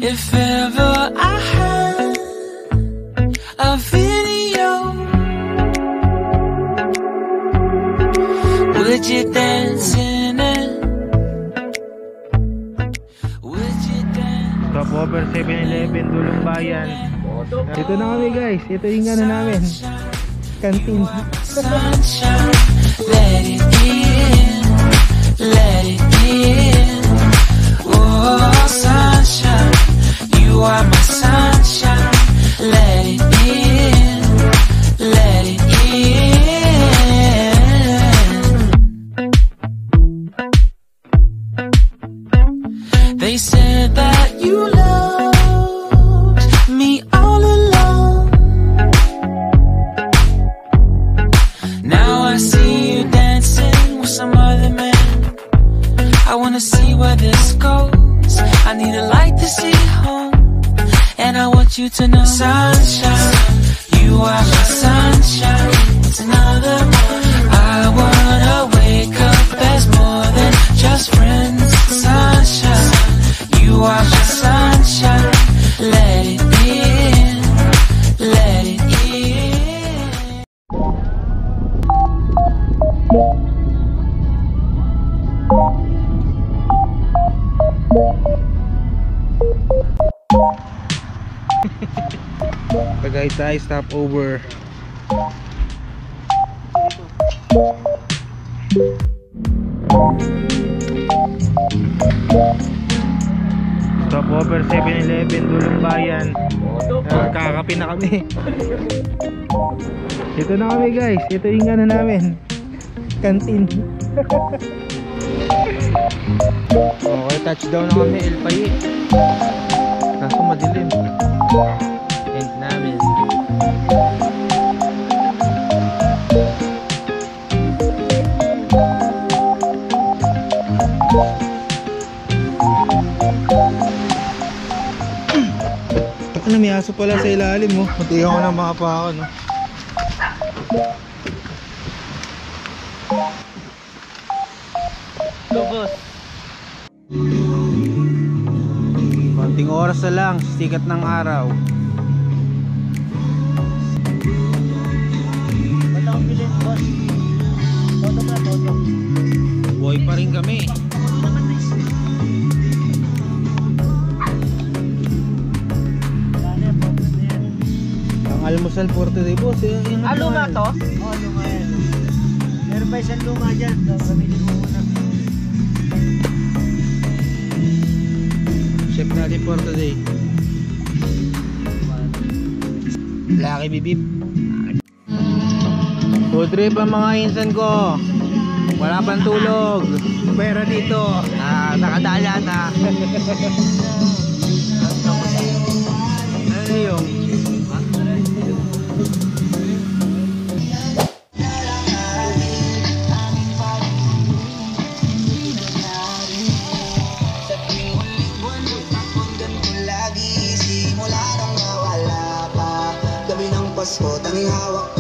If ever I had a video, would you dance in it? Would you dance? Stopover 7-Eleven, Dulong Bayan. Ito na kami guys, ito yung ano namin, canteen. Sunshine, let it in, let it in. Oh, sunshine, you are my sunshine. Let it in, let it in. They said that you loved me all along. Now I see you dancing with some other man. I wanna see where this goes. I need a light to see home, and I want you to know, sunshine, you are my sunshine. It's another one. I wanna wake up as more than just friends. Sunshine, you are my sunshine. Let it in, let it in. Tagaytay stopover. Stopover 7-Eleven, Dulong Bayan. Kakakape na kami. Ito na kami guys, ito yung ano namin, canteen. Okay, touchdown na kami, El Payi. Kaso madilim. End namin. Ano, may aso pala sa ilalim mo. Munti ako ng mga pa ako, no? Lobos. Konting oras na lang, sikat ng araw. Ba't akong bilhin, boss? Toto ba, toto? Buhay pa rin kami. Ang almusal for today, boss. Luma to? Oo, luma yan. Meron pa isang luma dyan. Pamili mo muna. Chef natin for today. Lucky bibip. Food trip ang mga insan ko. Wala pang tulog. Pera dito. Nakadala na. Ano yung? Pasko, tanging hawak